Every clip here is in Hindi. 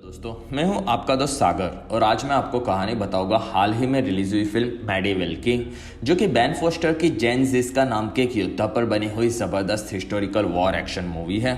दोस्तों, मैं हूं आपका दोस्त सागर और आज मैं आपको कहानी बताऊंगा हाल ही में रिलीज हुई फिल्म मेडिएवल की, जो कि बेन फोस्टर की जेन जिस्का नाम के एक योद्धा पर बनी हुई जबरदस्त हिस्टोरिकल वॉर एक्शन मूवी है।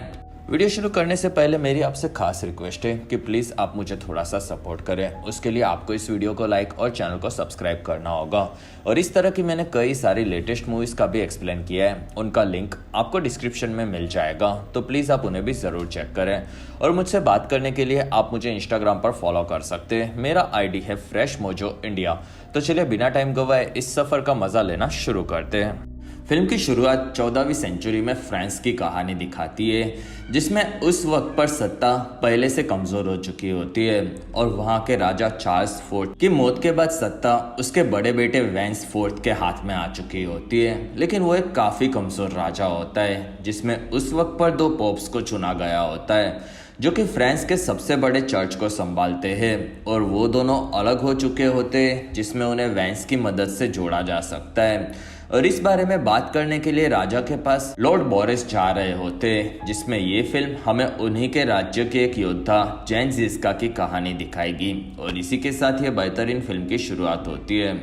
वीडियो शुरू करने से पहले मेरी आपसे खास रिक्वेस्ट है कि प्लीज़ आप मुझे थोड़ा सा सपोर्ट करें। उसके लिए आपको इस वीडियो को लाइक और चैनल को सब्सक्राइब करना होगा। और इस तरह की मैंने कई सारी लेटेस्ट मूवीज़ का भी एक्सप्लेन किया है, उनका लिंक आपको डिस्क्रिप्शन में मिल जाएगा, तो प्लीज़ आप उन्हें भी ज़रूर चेक करें। और मुझसे बात करने के लिए आप मुझे इंस्टाग्राम पर फॉलो कर सकते हैं। मेरा ID है फ्रेश मोजो इंडिया। तो चलिए बिना टाइम गवाए इस सफ़र का मज़ा लेना शुरू करते हैं। फिल्म की शुरुआत 14वीं सेंचुरी में फ्रांस की कहानी दिखाती है, जिसमें उस वक्त पर सत्ता पहले से कमज़ोर हो चुकी होती है और वहाँ के राजा चार्ल्स फोर्थ की मौत के बाद सत्ता उसके बड़े बेटे वेंस फोर्थ के हाथ में आ चुकी होती है। लेकिन वो एक काफ़ी कमज़ोर राजा होता है, जिसमें उस वक्त पर 2 पोप्स को चुना गया होता है, जो कि फ्रांस के सबसे बड़े चर्च को संभालते हैं। और वो दोनों अलग हो चुके होते हैं, जिसमें उन्हें वेंस की मदद से जोड़ा जा सकता है। और इस बारे में बात करने के लिए राजा के पास लॉर्ड बोरिस जा रहे होते, जिसमें ये फिल्म हमें उन्हीं के राज्य के एक योद्धा जेन जिस्का की कहानी दिखाएगी। और इसी के साथ ये बेहतरीन फिल्म की शुरुआत होती है।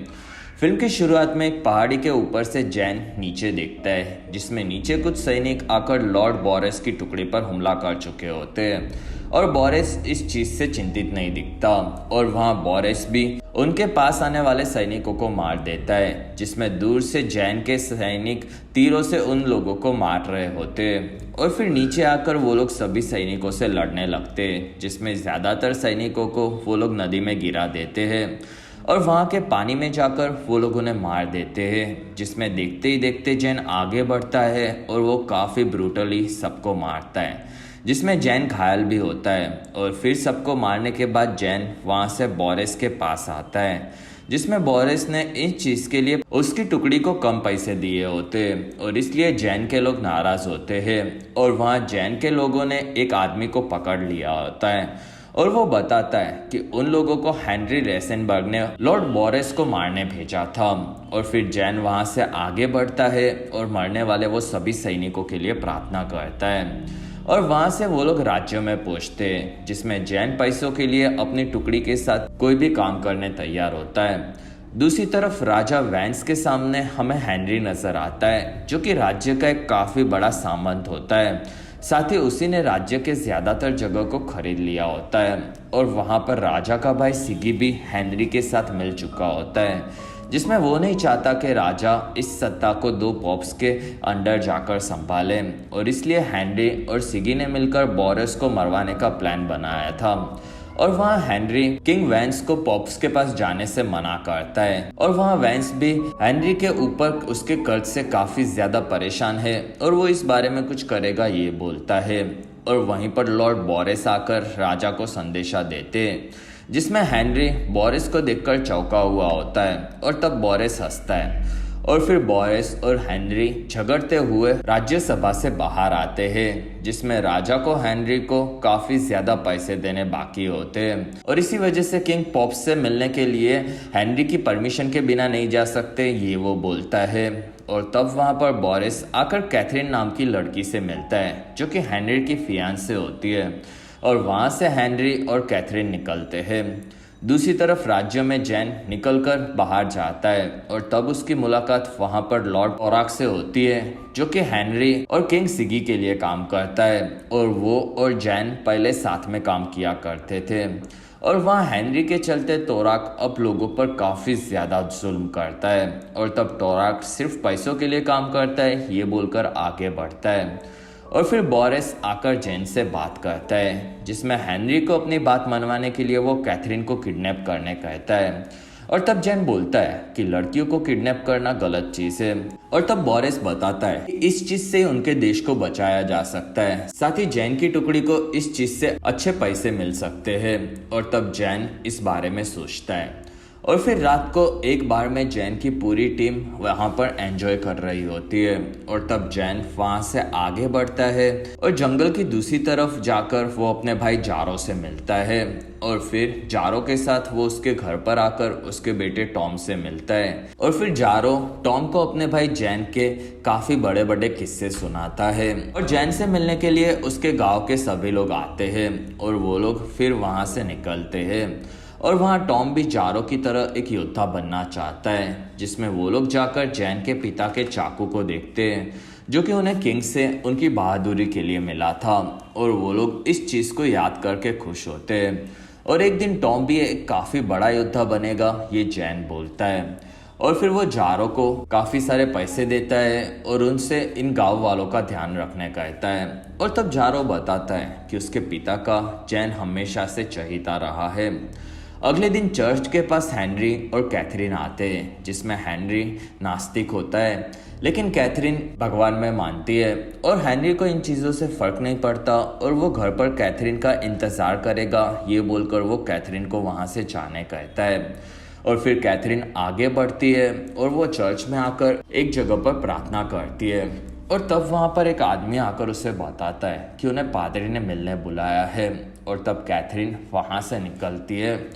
फिल्म की शुरुआत में एक पहाड़ी के ऊपर से जैन नीचे देखता है, जिसमें नीचे कुछ सैनिक आकर लॉर्ड बोरिस की टुकड़ी पर हमला कर चुके होते हैं। और बोरिस इस चीज से चिंतित नहीं दिखता और वहाँ बोरिस भी उनके पास आने वाले सैनिकों को मार देता है, जिसमें दूर से जैन के सैनिक तीरों से उन लोगों को मार रहे होते हैं। और फिर नीचे आकर वो लोग सभी सैनिकों से लड़ने लगते हैं, जिसमें ज़्यादातर सैनिकों को वो लोग नदी में गिरा देते हैं और वहाँ के पानी में जाकर वो लोग उन्हें मार देते हैं, जिसमें देखते ही देखते जैन आगे बढ़ता है और वो काफ़ी ब्रूटली सबको मारता है, जिसमें जैन घायल भी होता है। और फिर सबको मारने के बाद जैन वहाँ से बोरिस के पास आता है, जिसमें बोरिस ने इस चीज़ के लिए उसकी टुकड़ी को कम पैसे दिए होते और इसलिए जैन के लोग नाराज़ होते हैं। और वहाँ जैन के लोगों ने एक आदमी को पकड़ लिया होता है और वो बताता है कि उन लोगों को हेनरी रेसेनबर्ग ने लॉर्ड बोरिस को मारने भेजा था। और फिर जैन वहाँ से आगे बढ़ता है और मरने वाले वो सभी सैनिकों के लिए प्रार्थना करता है। और वहाँ से वो लोग राज्य में पहुँचते हैं, जिसमें जैन पैसों के लिए अपनी टुकड़ी के साथ कोई भी काम करने तैयार होता है। दूसरी तरफ राजा वेंस के सामने हमें हेनरी नजर आता है, जो कि राज्य का एक काफ़ी बड़ा सामंत होता है। साथ ही उसी ने राज्य के ज़्यादातर जगह को खरीद लिया होता है। और वहाँ पर राजा का भाई सिगी भी हेनरी के साथ मिल चुका होता है, जिसमें वो नहीं चाहता कि राजा इस सत्ता को 2 पॉप्स के अंडर जाकर संभाले। और इसलिए हेनरी और सिगी ने मिलकर बोरिस को मरवाने का प्लान बनाया था। और वहाँ हेनरी किंग वेंस को पॉप्स के पास जाने से मना करता है। और वहाँ वेंस भी हेनरी के ऊपर उसके कर्ज से काफ़ी ज़्यादा परेशान है और वो इस बारे में कुछ करेगा ये बोलता है। और वहीं पर लॉर्ड बोरिस आकर राजा को संदेशा देते, जिसमें हेनरी बोरिस को देखकर चौंका हुआ होता है और तब बोरिस हंसता है। और फिर बोरिस और हेनरी झगड़ते हुए राज्यसभा से बाहर आते हैं, जिसमें राजा को हेनरी को काफ़ी ज़्यादा पैसे देने बाकी होते हैं। और इसी वजह से किंग पॉप्स से मिलने के लिए हेनरी की परमिशन के बिना नहीं जा सकते, ये वो बोलता है। और तब वहाँ पर बोरिस आकर कैथरीन नाम की लड़की से मिलता है, जो कि हेनरी की फियांसे होती है। और वहाँ से हेनरी और कैथरीन निकलते हैं। दूसरी तरफ राज्य में जैन निकलकर बाहर जाता है और तब उसकी मुलाकात वहाँ पर लॉर्ड ओराक से होती है, जो कि हेनरी और किंग सिगी के लिए काम करता है। और वो और जैन पहले साथ में काम किया करते थे। और वहाँ हेनरी के चलते तोराक अब लोगों पर काफ़ी ज़्यादा जुल्म करता है और तब तोराक सिर्फ पैसों के लिए काम करता है ये बोलकर आगे बढ़ता है। और फिर बोरिस आकर जैन से बात करता है, जिसमें हेनरी को अपनी बात मनवाने के लिए वो कैथरीन को किडनैप करने कहता है। और तब जैन बोलता है कि लड़कियों को किडनैप करना गलत चीज़ है। और तब बोरिस बताता है कि इस चीज़ से उनके देश को बचाया जा सकता है, साथ ही जैन की टुकड़ी को इस चीज़ से अच्छे पैसे मिल सकते हैं। और तब जैन इस बारे में सोचता है और फिर रात को एक बार में जैन की पूरी टीम वहाँ पर एंजॉय कर रही होती है और तब जैन वहाँ से आगे बढ़ता है और जंगल की दूसरी तरफ जाकर वो अपने भाई जारो से मिलता है और फिर जारो के साथ वो उसके घर पर आकर उसके बेटे टॉम से मिलता है और फिर जारो टॉम को अपने भाई जैन के काफी बड़े बड़े किस्से सुनाता है और जैन से मिलने के लिए उसके गांव के सभी लोग आते हैं और वो लोग फिर वहां से निकलते हैं और वहाँ टॉम भी जारो की तरह एक योद्धा बनना चाहता है जिसमें वो लोग जाकर जैन के पिता के चाकू को देखते हैं जो कि उन्हें किंग से उनकी बहादुरी के लिए मिला था और वो लोग इस चीज़ को याद करके खुश होते हैं और एक दिन टॉम भी एक काफ़ी बड़ा योद्धा बनेगा ये जैन बोलता है और फिर वो जारो को काफ़ी सारे पैसे देता है और उनसे इन गांव वालों का ध्यान रखने कहता है और तब जारो बताता है कि उसके पिता का जैन हमेशा से चहीता रहा है। अगले दिन चर्च के पास हेनरी और कैथरीन आते हैं जिसमें हेनरी नास्तिक होता है लेकिन कैथरीन भगवान में मानती है और हेनरी को इन चीज़ों से फर्क नहीं पड़ता और वो घर पर कैथरीन का इंतज़ार करेगा ये बोलकर वो कैथरीन को वहाँ से जाने कहता है और फिर कैथरीन आगे बढ़ती है और वो चर्च में आकर एक जगह पर प्रार्थना करती है और तब वहाँ पर एक आदमी आकर उसे बताता है कि उन्हें पादरी ने मिलने बुलाया है और तब कैथरीन वहाँ से निकलती है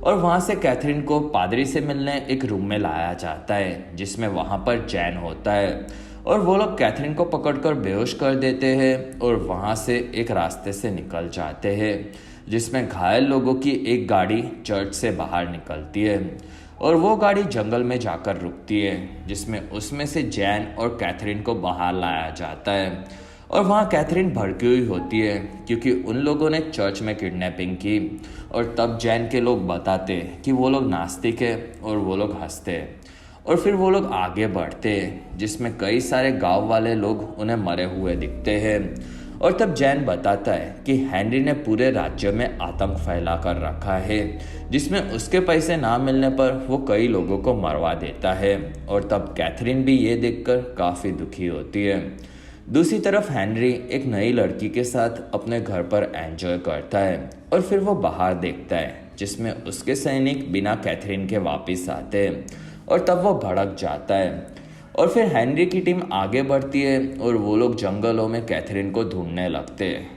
और वहाँ से कैथरीन को पादरी से मिलने एक रूम में लाया जाता है जिसमें वहाँ पर जैन होता है और वो लोग कैथरीन को पकड़कर बेहोश कर देते हैं और वहाँ से एक रास्ते से निकल जाते हैं जिसमें घायल लोगों की एक गाड़ी चर्च से बाहर निकलती है और वो गाड़ी जंगल में जाकर रुकती है जिसमें उसमें से जैन और कैथरीन को बाहर लाया जाता है और वहाँ कैथरीन भड़की हुई होती है क्योंकि उन लोगों ने चर्च में किडनैपिंग की और तब जैन के लोग बताते कि वो लोग नास्तिक है और वो लोग हंसते हैं और फिर वो लोग आगे बढ़ते हैं जिसमें कई सारे गांव वाले लोग उन्हें मरे हुए दिखते हैं और तब जैन बताता है कि हेनरी ने पूरे राज्य में आतंक फैला कर रखा है जिसमें उसके पैसे ना मिलने पर वो कई लोगों को मरवा देता है और तब कैथरीन भी ये देखकर काफ़ी दुखी होती है। दूसरी तरफ हेनरी एक नई लड़की के साथ अपने घर पर एंजॉय करता है और फिर वो बाहर देखता है जिसमें उसके सैनिक बिना कैथरीन के वापस आते हैं और तब वो भड़क जाता है और फिर हेनरी की टीम आगे बढ़ती है और वो लोग जंगलों में कैथरीन को ढूंढने लगते हैं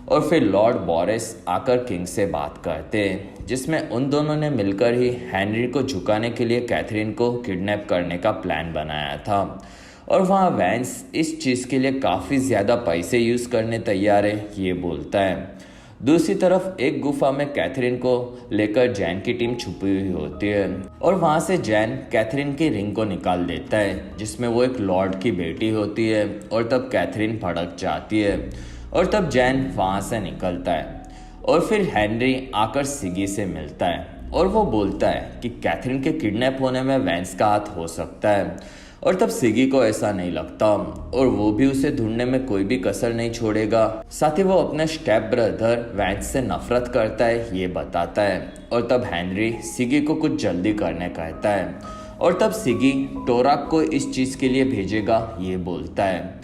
और फिर लॉर्ड बोरिस आकर किंग से बात करते हैं जिसमें उन दोनों ने मिलकर ही हेनरी को झुकाने के लिए कैथरीन को किडनैप करने का प्लान बनाया था और वहाँ वैंस इस चीज़ के लिए काफ़ी ज़्यादा पैसे यूज़ करने तैयार है ये बोलता है। दूसरी तरफ एक गुफा में कैथरीन को लेकर जैन की टीम छुपी हुई होती है और वहां से जैन कैथरीन की रिंग को निकाल देता है जिसमें वो एक लॉर्ड की बेटी होती है और तब कैथरीन भड़क जाती है और तब जैन वहां से निकलता है और फिर हेनरी आकर सिगी से मिलता है और वो बोलता है कि कैथरीन के किडनैप होने में वैंस का हाथ हो सकता है और तब सिगी को ऐसा नहीं लगता और वो भी उसे ढूंढने में कोई भी कसर नहीं छोड़ेगा। साथ ही वो अपने स्टेप ब्रदर वैंस से नफरत करता है ये बताता है और तब हेनरी सिगी को कुछ जल्दी करने कहता है और तब सिगी टोराक को इस चीज़ के लिए भेजेगा ये बोलता है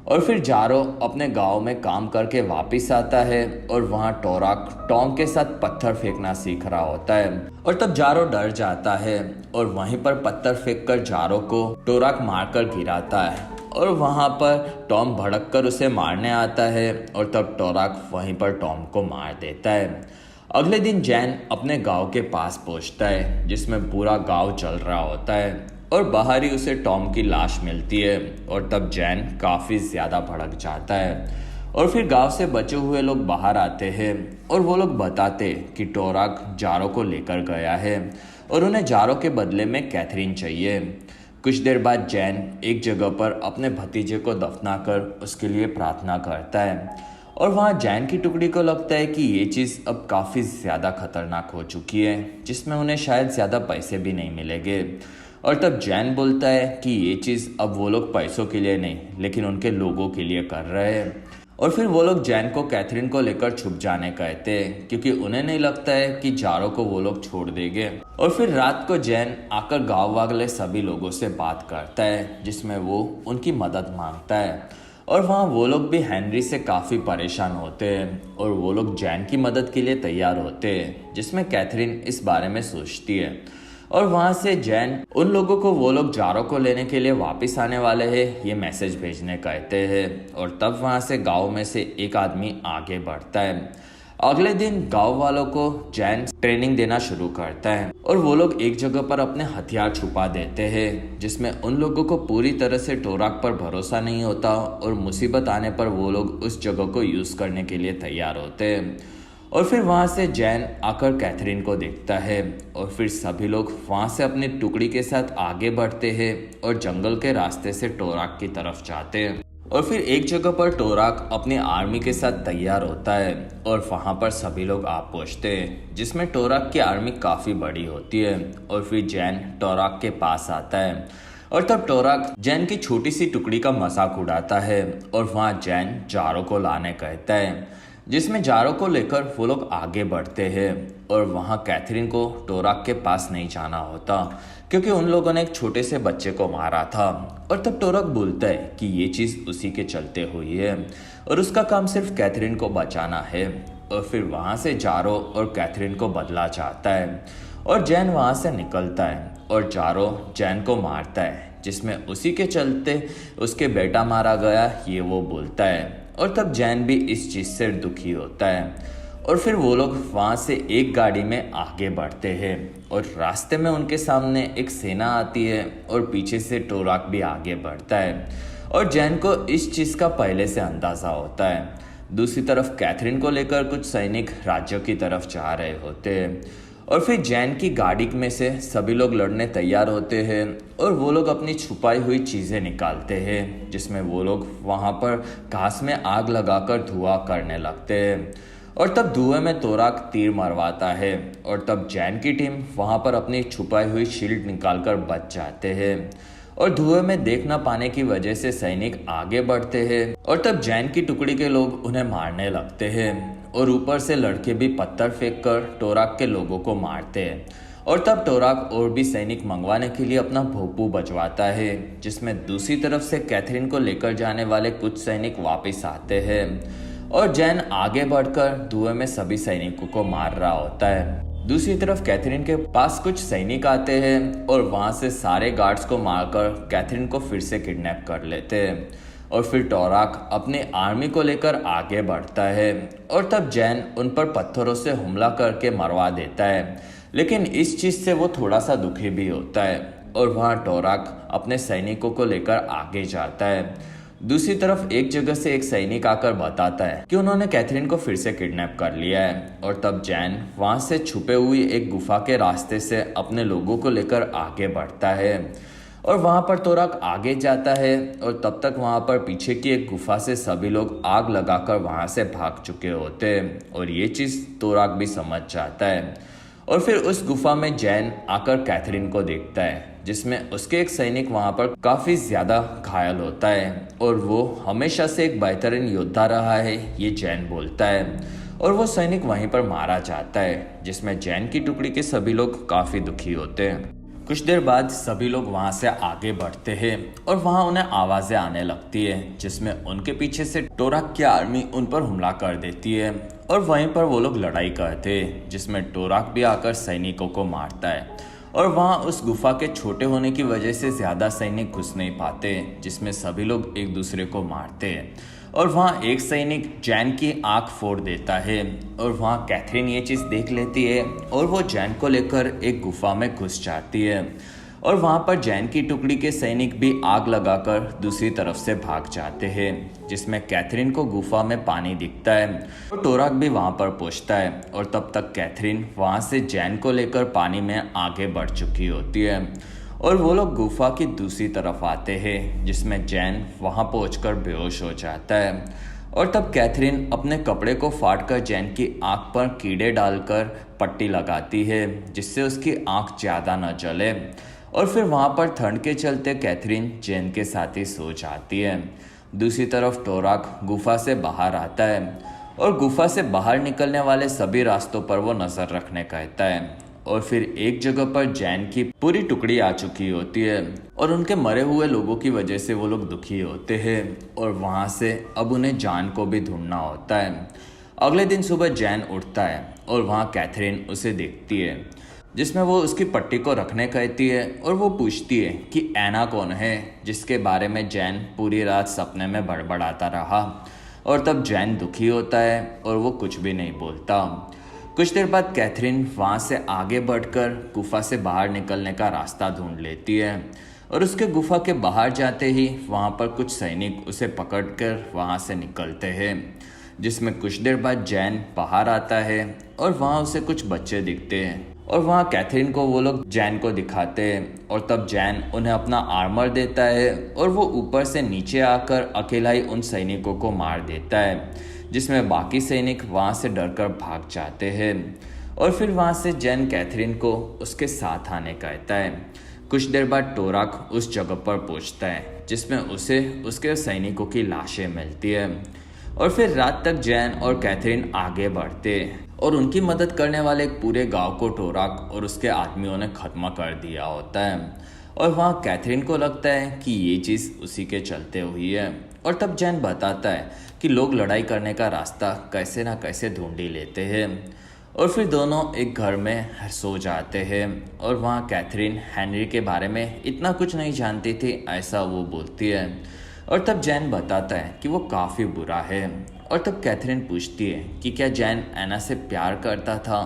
और फिर जारो अपने गांव में काम करके वापस आता है और वहाँ टोराक टॉम के साथ पत्थर फेंकना सीख रहा होता है और तब जारो डर जाता है और वहीं पर पत्थर फेंककर जारो को टोराक मारकर गिराता है और वहाँ पर टॉम भड़क कर उसे मारने आता है और तब टोराक वहीं पर टॉम को मार देता है। अगले दिन जैन अपने गांव के पास पहुँचता है जिसमें पूरा गांव जल रहा होता है और बाहर ही उसे टॉम की लाश मिलती है और तब जैन काफ़ी ज़्यादा भड़क जाता है और फिर गांव से बचे हुए लोग बाहर आते हैं और वो लोग बताते कि टोराक जारो को लेकर गया है और उन्हें जारो के बदले में कैथरीन चाहिए। कुछ देर बाद जैन एक जगह पर अपने भतीजे को दफनाकर उसके लिए प्रार्थना करता है और वहाँ जैन की टुकड़ी को लगता है कि ये चीज़ अब काफ़ी ज़्यादा खतरनाक हो चुकी है जिसमें उन्हें शायद ज़्यादा पैसे भी नहीं मिलेंगे और तब जैन बोलता है कि ये चीज़ अब वो लोग पैसों के लिए नहीं लेकिन उनके लोगों के लिए कर रहे हैं और फिर वो लोग जैन को कैथरीन को लेकर छुप जाने कहते हैं क्योंकि उन्हें नहीं लगता है कि जारो को वो लोग छोड़ देंगे। और फिर रात को जैन आकर गाँव वाले सभी लोगों से बात करता है जिसमें वो उनकी मदद मांगता है और वहाँ वो लोग भी हेनरी से काफ़ी परेशान होते हैं और वो लोग जैन की मदद के लिए तैयार होते हैं जिसमें कैथरीन इस बारे में सोचती है और वहां से जैन उन लोगों को वो लोग जारो को लेने के लिए वापस आने वाले हैं ये मैसेज भेजने कहते हैं। और तब वहां से गांव में से एक आदमी आगे बढ़ता है। अगले दिन गांव वालों को जैन ट्रेनिंग देना शुरू करता है और वो लोग एक जगह पर अपने हथियार छुपा देते हैं, जिसमें उन लोगों को पूरी तरह से टोराक पर भरोसा नहीं होता और मुसीबत आने पर वो लोग उस जगह को यूज करने के लिए तैयार होते हैं। और फिर वहां से जैन आकर कैथरीन को देखता है और फिर सभी लोग वहां से अपनी टुकड़ी के साथ आगे बढ़ते हैं और जंगल के रास्ते से टोराक की तरफ जाते हैं। और फिर एक जगह पर टोराक अपनी आर्मी के साथ तैयार होता है और वहां पर सभी लोग आ पहुंचते हैं, जिसमें टोराक की आर्मी काफी बड़ी होती है। और फिर जैन टोराक के पास आता है और तब टोराक जैन की छोटी सी टुकड़ी का मजाक उड़ाता है और वहां जैन जारो को लाने कहता है, जिसमें जारो को लेकर वो लोग आगे बढ़ते हैं। और वहां कैथरीन को टोराक के पास नहीं जाना होता क्योंकि उन लोगों ने एक छोटे से बच्चे को मारा था। और तब टोराक बोलता है कि ये चीज़ उसी के चलते हुई है और उसका काम सिर्फ कैथरीन को बचाना है। और फिर वहां से जारो और कैथरीन को बदला चाहता है और जैन वहां से निकलता है और जारो जैन को मारता है, जिसमें उसी के चलते उसके बेटा मारा गया ये वो बोलता है। और तब जैन भी इस चीज़ से दुखी होता है। और फिर वो लोग वहाँ से एक गाड़ी में आगे बढ़ते हैं और रास्ते में उनके सामने एक सेना आती है और पीछे से टोराक भी आगे बढ़ता है और जैन को इस चीज़ का पहले से अंदाज़ा होता है। दूसरी तरफ कैथरीन को लेकर कुछ सैनिक राज्यों की तरफ जा रहे होते हैं और फिर जैन की गाड़ी में से सभी लोग लड़ने तैयार होते हैं और वो लोग अपनी छुपाई हुई चीज़ें निकालते हैं, जिसमें वो लोग वहाँ पर घास में आग लगाकर धुआं करने लगते हैं। और तब धुएं में टोराक तीर मरवाता है और तब जैन की टीम वहाँ पर अपनी छुपाई हुई शील्ड निकालकर बच जाते हैं। और धुएं में देख न पाने की वजह से सैनिक आगे बढ़ते हैं और तब जैन की टुकड़ी के लोग उन्हें मारने लगते हैं और ऊपर से लड़के भी पत्थर फेंककर टोराक के लोगों को मारते हैं। और तब टोराक और भी सैनिक मंगवाने के लिए अपना भोंपू बजवाता है, जिसमें दूसरी तरफ से कैथरीन को लेकर जाने वाले कुछ सैनिक वापस आते हैं और जैन आगे बढ़कर धुएं में सभी सैनिकों को मार रहा होता है। दूसरी तरफ कैथरीन के पास कुछ सैनिक आते हैं और वहां से सारे गार्ड्स को मारकर कैथरीन को फिर से किडनैप कर लेते हैं। और फिर टोराक अपनी आर्मी को लेकर आगे बढ़ता है और तब जैन उन पर पत्थरों से हमला करके मरवा देता है, लेकिन इस चीज़ से वो थोड़ा सा दुखी भी होता है और वहाँ टोराक अपने सैनिकों को लेकर आगे जाता है। दूसरी तरफ एक जगह से एक सैनिक आकर बताता है कि उन्होंने कैथरीन को फिर से किडनैप कर लिया है और तब जैन वहाँ से छुपे हुई एक गुफा के रास्ते से अपने लोगों को लेकर आगे बढ़ता है और वहाँ पर टोराक आगे जाता है और तब तक वहाँ पर पीछे की एक गुफा से सभी लोग आग लगाकर वहाँ से भाग चुके होते हैं और ये चीज़ टोराक भी समझ जाता है। और फिर उस गुफा में जैन आकर कैथरीन को देखता है, जिसमें उसके एक सैनिक वहाँ पर काफ़ी ज़्यादा घायल होता है और वो हमेशा से एक बेहतरीन योद्धा रहा है ये जैन बोलता है और वो सैनिक वहीं पर मारा जाता है, जिसमें जैन की टुकड़ी के सभी लोग काफ़ी दुखी होते हैं। कुछ देर बाद सभी लोग वहाँ से आगे बढ़ते हैं और वहाँ उन्हें आवाज़ें आने लगती है, जिसमें उनके पीछे से टोराक की आर्मी उन पर हमला कर देती है और वहीं पर वो लोग लड़ाई करते हैं, जिसमें टोराक भी आकर सैनिकों को मारता है और वहाँ उस गुफा के छोटे होने की वजह से ज़्यादा सैनिक घुस नहीं पाते, जिसमें सभी लोग एक दूसरे को मारते हैं। और वहाँ एक सैनिक जैन की आंख फोड़ देता है और वहाँ कैथरीन ये चीज़ देख लेती है और वो जैन को लेकर एक गुफा में घुस जाती है और वहाँ पर जैन की टुकड़ी के सैनिक भी आग लगाकर दूसरी तरफ से भाग जाते हैं, जिसमें कैथरीन को गुफा में पानी दिखता है और टोराक भी वहाँ पर पहुँचता है और तब तक कैथरीन वहाँ से जैन को लेकर पानी में आगे बढ़ चुकी होती है और वो लोग गुफा की दूसरी तरफ आते हैं, जिसमें जैन वहाँ पहुंचकर बेहोश हो जाता है और तब कैथरीन अपने कपड़े को फाड़कर जैन की आंख पर कीड़े डालकर पट्टी लगाती है, जिससे उसकी आंख ज़्यादा न जले और फिर वहाँ पर ठंड के चलते कैथरीन जैन के साथ ही सो जाती है। दूसरी तरफ टोराक गुफा से बाहर आता है और गुफा से बाहर निकलने वाले सभी रास्तों पर वो नज़र रखने कहता है और फिर एक जगह पर जैन की पूरी टुकड़ी आ चुकी होती है और उनके मरे हुए लोगों की वजह से वो लोग दुखी होते हैं और वहाँ से अब उन्हें जान को भी ढूंढना होता है। अगले दिन सुबह जैन उठता है और वहाँ कैथरीन उसे देखती है जिसमें वो उसकी पट्टी को रखने कहती है और वो पूछती है कि ऐना कौन है, जिसके बारे में जैन पूरी रात सपने में बड़बड़ाता रहा। और तब जैन दुखी होता है और वो कुछ भी नहीं बोलता। कुछ देर बाद कैथरीन वहाँ से आगे बढ़कर गुफा से बाहर निकलने का रास्ता ढूंढ लेती है और उसके गुफा के बाहर जाते ही वहाँ पर कुछ सैनिक उसे पकड़कर वहाँ से निकलते हैं। जिसमें कुछ देर बाद जैन बाहर आता है और वहाँ उसे कुछ बच्चे दिखते हैं और वहाँ कैथरीन को वो लोग जैन को दिखाते हैं और तब जैन उन्हें अपना आर्मर देता है और वो ऊपर से नीचे आकर अकेला ही उन सैनिकों को मार देता है, जिसमें बाकी सैनिक वहाँ से डरकर भाग जाते हैं। और फिर वहाँ से जैन कैथरीन को उसके साथ आने कहता है। कुछ देर बाद टोराक उस जगह पर पहुँचता है जिसमें उसे उसके सैनिकों की लाशें मिलती है। और फिर रात तक जैन और कैथरीन आगे बढ़ते और उनकी मदद करने वाले एक पूरे गांव को टोराक और उसके आदमियों ने खत्म कर दिया होता है। और वहाँ कैथरीन को लगता है कि ये चीज़ उसी के चलते हुई है। और तब जैन बताता है कि लोग लड़ाई करने का रास्ता कैसे ना कैसे ढूंढ ही लेते हैं। और फिर दोनों एक घर में सो जाते हैं और वहाँ कैथरीन हेनरी के बारे में इतना कुछ नहीं जानती थी, ऐसा वो बोलती है। और तब जैन बताता है कि वो काफ़ी बुरा है। और तब कैथरीन पूछती है कि क्या जैन ऐना से प्यार करता था,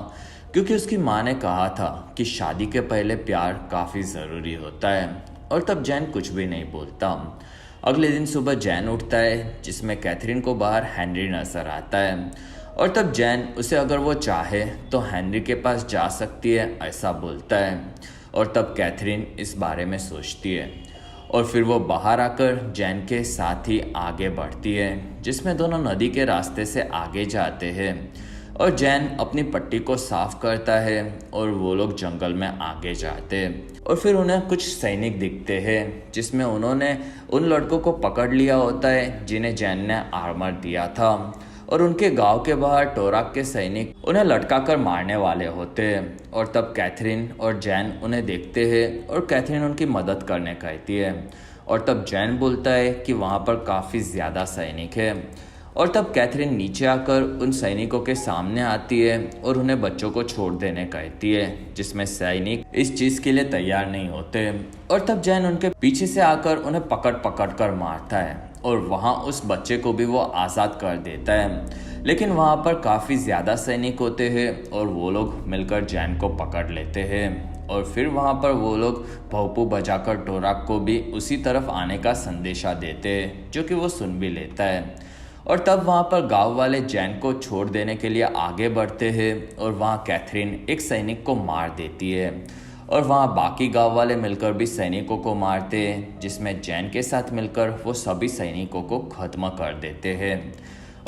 क्योंकि उसकी माँ ने कहा था कि शादी के पहले प्यार काफ़ी ज़रूरी होता है। और तब जैन कुछ भी नहीं बोलता। अगले दिन सुबह जैन उठता है जिसमें कैथरीन को बाहर हेनरी नजर आता है। और तब जैन उसे अगर वो चाहे तो हेनरी के पास जा सकती है ऐसा बोलता है। और तब कैथरीन इस बारे में सोचती है और फिर वो बाहर आकर जैन के साथ ही आगे बढ़ती है, जिसमें दोनों नदी के रास्ते से आगे जाते हैं। और जैन अपनी पट्टी को साफ करता है और वो लोग जंगल में आगे जाते हैं। और फिर उन्हें कुछ सैनिक दिखते हैं जिसमें उन्होंने उन लड़कों को पकड़ लिया होता है जिन्हें जैन ने आर्मर दिया था। और उनके गांव के बाहर टोराक के सैनिक उन्हें लटकाकर मारने वाले होते हैं। और तब कैथरीन और जैन उन्हें देखते हैं और कैथरीन उनकी मदद करने कहती है। और तब जैन बोलता है कि वहाँ पर काफ़ी ज़्यादा सैनिक है। और तब कैथरीन नीचे आकर उन सैनिकों के सामने आती है और उन्हें बच्चों को छोड़ देने कहती है, जिसमें सैनिक इस चीज़ के लिए तैयार नहीं होते। और तब जैन उनके पीछे से आकर उन्हें पकड़ पकड़ कर मारता है और वहाँ उस बच्चे को भी वो आज़ाद कर देता है। लेकिन वहाँ पर काफ़ी ज़्यादा सैनिक होते हैं और वो लोग मिलकर जैन को पकड़ लेते हैं। और फिर वहाँ पर वो लोग भोंपू बजाकर टोराक को भी उसी तरफ आने का संदेशा देते हैं, जो कि वो सुन भी लेता है। और तब वहाँ पर गांव वाले जैन को छोड़ देने के लिए आगे बढ़ते हैं और वहाँ कैथरीन एक सैनिक को मार देती है। और वहाँ बाकी गांव वाले मिलकर भी सैनिकों को मारते हैं, जिसमें जैन के साथ मिलकर वो सभी सैनिकों को खत्म कर देते हैं।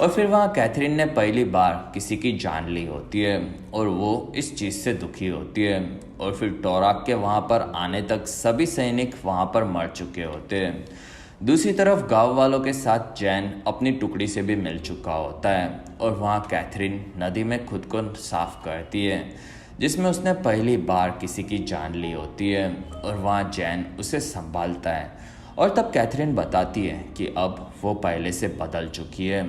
और फिर वहाँ कैथरीन ने पहली बार किसी की जान ली होती है और वो इस चीज़ से दुखी होती है। और फिर टोराक के वहाँ पर आने तक सभी सैनिक वहाँ पर मर चुके होते हैं। दूसरी तरफ गांव वालों के साथ जैन अपनी टुकड़ी से भी मिल चुका होता है और वहाँ कैथरीन नदी में खुद को साफ करती है, जिसमें उसने पहली बार किसी की जान ली होती है। और वहाँ जैन उसे संभालता है और तब कैथरीन बताती है कि अब वो पहले से बदल चुकी है।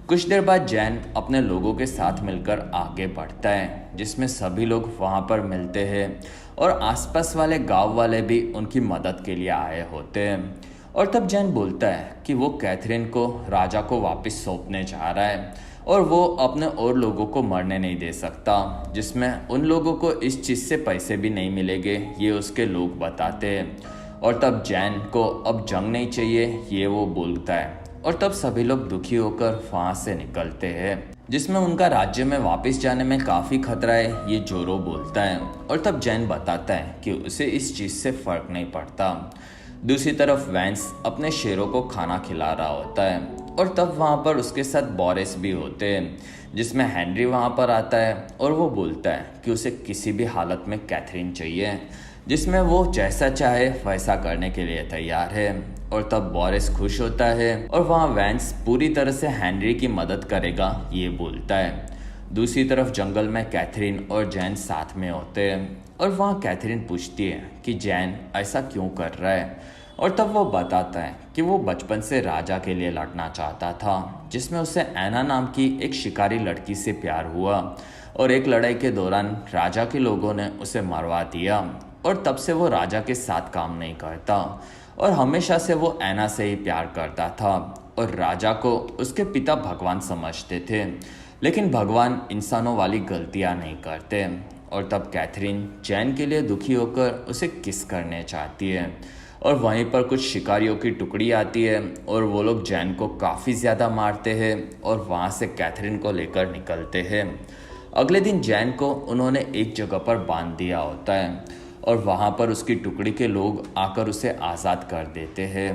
कुछ देर बाद जैन अपने लोगों के साथ मिलकर आगे बढ़ता है, जिसमें सभी लोग वहाँ पर मिलते हैं और आसपास वाले गांव वाले भी उनकी मदद के लिए आए होते हैं। और तब जैन बोलता है कि वो कैथरीन को राजा को वापस सौंपने जा रहा है और वो अपने और लोगों को मरने नहीं दे सकता, जिसमें उन लोगों को इस चीज़ से पैसे भी नहीं मिलेंगे, ये उसके लोग बताते हैं। और तब जैन को अब जंग नहीं चाहिए, ये वो बोलता है। और तब सभी लोग दुखी होकर वहाँ से निकलते हैं, जिसमें उनका राज्य में वापस जाने में काफ़ी खतरा है, ये जोरो बोलता है। और तब जैन बताता है कि उसे इस चीज़ से फ़र्क नहीं पड़ता। दूसरी तरफ वैंस अपने शेरों को खाना खिला रहा होता है और तब वहाँ पर उसके साथ बोरिस भी होते हैं, जिसमें हेनरी वहाँ पर आता है और वो बोलता है कि उसे किसी भी हालत में कैथरीन चाहिए, जिसमें वो जैसा चाहे वैसा करने के लिए तैयार है। और तब बोरिस खुश होता है और वहाँ वैंस पूरी तरह से हेनरी की मदद करेगा, ये बोलता है। दूसरी तरफ जंगल में कैथरीन और जैन साथ में होते हैं और वहाँ कैथरीन पूछती है कि जैन ऐसा क्यों कर रहा है। और तब वो बताता है कि वो बचपन से राजा के लिए लड़ना चाहता था, जिसमें उसे ऐना नाम की एक शिकारी लड़की से प्यार हुआ और एक लड़ाई के दौरान राजा के लोगों ने उसे मरवा दिया और तब से वो राजा के साथ काम नहीं करता और हमेशा से वो ऐना से ही प्यार करता था और राजा को उसके पिता भगवान समझते थे, लेकिन भगवान इंसानों वाली गलतियां नहीं करते। और तब कैथरीन जैन के लिए दुखी होकर उसे किस करने चाहती है और वहीं पर कुछ शिकारियों की टुकड़ी आती है और वो लोग जैन को काफ़ी ज़्यादा मारते हैं और वहाँ से कैथरीन को लेकर निकलते हैं। अगले दिन जैन को उन्होंने एक जगह पर बांध दिया होता है और वहाँ पर उसकी टुकड़ी के लोग आकर उसे आज़ाद कर देते हैं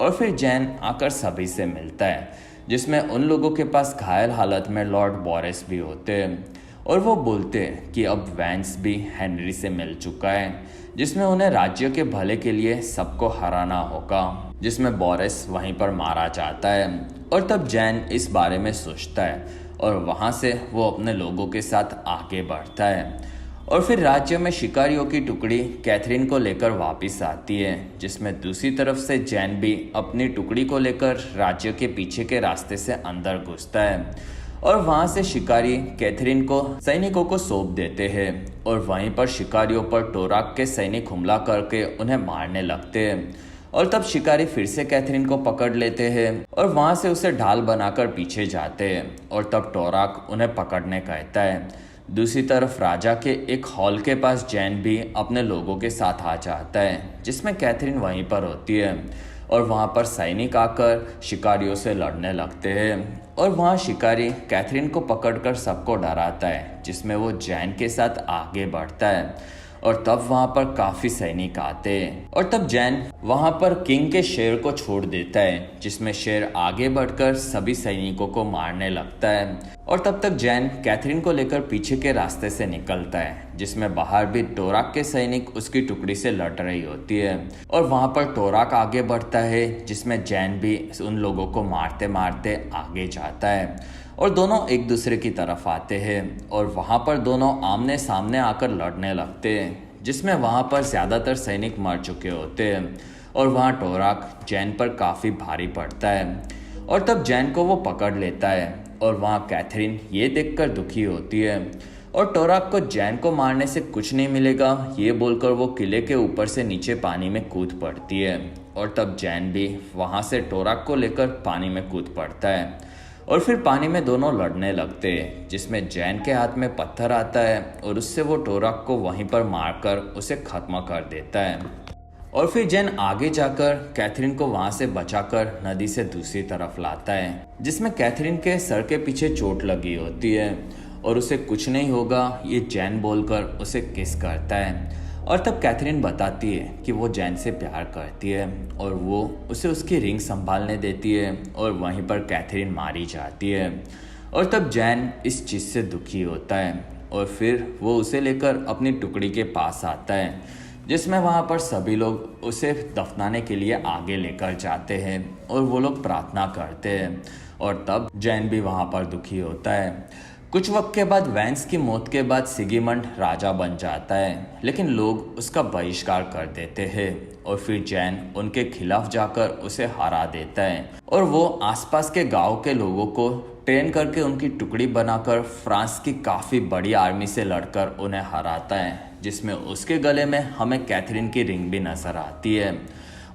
और फिर जैन आकर सभी से मिलता है, जिसमें उन लोगों के पास घायल हालत में लॉर्ड बोरिस भी होते हैं और वो बोलते हैं कि अब वैंस भी हेनरी से मिल चुका है, जिसमें उन्हें राज्य के भले के लिए सबको हराना होगा, जिसमें बोरिस वहीं पर मारा जाता है। और तब जैन इस बारे में सोचता है और वहाँ से वो अपने लोगों के साथ आगे बढ़ता है और फिर राज्य में शिकारियों की टुकड़ी कैथरीन को लेकर वापस आती है, जिसमें दूसरी तरफ से जैन भी अपनी टुकड़ी को लेकर राज्य के पीछे के रास्ते से अंदर घुसता है और वहां से शिकारी कैथरीन को सैनिकों को सौंप देते हैं और वहीं पर शिकारियों पर टोराक के सैनिक हमला करके उन्हें मारने लगते हैं और तब शिकारी फिर से कैथरीन को पकड़ लेते हैं और वहां से उसे ढाल बनाकर पीछे जाते हैं और तब टोराक उन्हें पकड़ने कहता है। दूसरी तरफ राजा के एक हॉल के पास जैन भी अपने लोगों के साथ आ जाता है, जिसमें कैथरीन वहीं पर होती है और वहाँ पर सैनिक आकर शिकारियों से लड़ने लगते हैं और वहाँ शिकारी कैथरीन को पकड़कर सबको डराता है, जिसमें वो जैन के साथ आगे बढ़ता है और तब वहाँ पर काफ़ी सैनिक आते हैं और तब जैन वहाँ पर किंग के शेर को छोड़ देता है, जिसमें शेर आगे बढ़कर सभी सैनिकों को मारने लगता है और तब तक जैन कैथरीन को लेकर पीछे के रास्ते से निकलता है, जिसमें बाहर भी टोराक के सैनिक उसकी टुकड़ी से लड़ रही होती है और वहाँ पर टोराक आगे बढ़ता है, जिसमें जैन भी उन लोगों को मारते मारते आगे जाता है और दोनों एक दूसरे की तरफ आते हैं और वहाँ पर दोनों आमने सामने आकर लड़ने लगते हैं, जिसमें वहाँ पर ज़्यादातर सैनिक मर चुके होते हैं और वहाँ टोराक जैन पर काफ़ी भारी पड़ता है और तब जैन को वो पकड़ लेता है और वहाँ कैथरीन ये देखकर दुखी होती है और टोराक को जैन को मारने से कुछ नहीं मिलेगा ये बोलकर वो किले के ऊपर से नीचे पानी में कूद पड़ती है और तब जैन भी वहाँ से टोराक को लेकर पानी में कूद पड़ता है और फिर पानी में दोनों लड़ने लगते हैं, जिसमें जैन के हाथ में पत्थर आता है और उससे वो टोराक को वहीं पर मारकर उसे खत्म कर देता है और फिर जैन आगे जाकर कैथरीन को वहां से बचाकर नदी से दूसरी तरफ लाता है, जिसमें कैथरीन के सर के पीछे चोट लगी होती है और उसे कुछ नहीं होगा ये जैन बोलकर उसे किस करता है और तब कैथरीन बताती है कि वो जैन से प्यार करती है और वो उसे उसकी रिंग संभालने देती है और वहीं पर कैथरीन मारी जाती है और तब जैन इस चीज़ से दुखी होता है और फिर वो उसे लेकर अपनी टुकड़ी के पास आता है, जिसमें वहाँ पर सभी लोग उसे दफनाने के लिए आगे लेकर जाते हैं और वो लोग प्रार्थना करते हैं और तब जैन भी वहाँ पर दुखी होता है। कुछ वक्त के बाद वैंस की मौत के बाद सिगिमंड राजा बन जाता है, लेकिन लोग उसका बहिष्कार कर देते हैं और फिर जैन उनके खिलाफ जाकर उसे हरा देता है और वो आसपास के गांव के लोगों को ट्रेन करके उनकी टुकड़ी बनाकर फ्रांस की काफ़ी बड़ी आर्मी से लड़कर उन्हें हराता है, जिसमें उसके गले में हमें कैथरीन की रिंग भी नजर आती है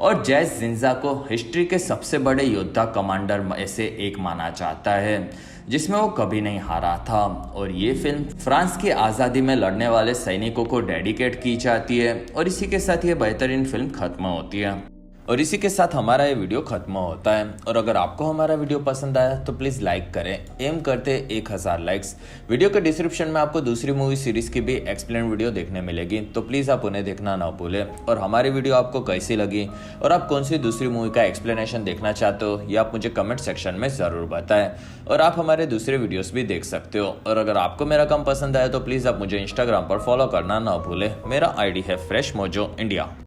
और जैस जिंजा को हिस्ट्री के सबसे बड़े योद्धा कमांडर में से एक माना जाता है, जिसमें वो कभी नहीं हारा था और ये फिल्म फ्रांस की आज़ादी में लड़ने वाले सैनिकों को डेडिकेट की जाती है और इसी के साथ ये बेहतरीन फिल्म खत्म होती है और इसी के साथ हमारा ये वीडियो खत्म होता है। और अगर आपको हमारा वीडियो पसंद आया तो प्लीज़ लाइक करें, एम करते 1000 लाइक्स। वीडियो के डिस्क्रिप्शन में आपको दूसरी मूवी सीरीज़ की भी एक्सप्लेन वीडियो देखने मिलेगी, तो प्लीज़ आप उन्हें देखना ना भूलें। और हमारी वीडियो आपको कैसी लगी और आप कौन सी दूसरी मूवी का एक्सप्लेनेशन देखना चाहते हो ये आप मुझे कमेंट सेक्शन में ज़रूर बताएं और आप हमारे दूसरे वीडियोज़ भी देख सकते हो। और अगर आपको मेरा काम पसंद आया तो प्लीज़ आप मुझे इंस्टाग्राम पर फॉलो करना ना भूलें। मेरा ID है फ्रेश मोजो इंडिया।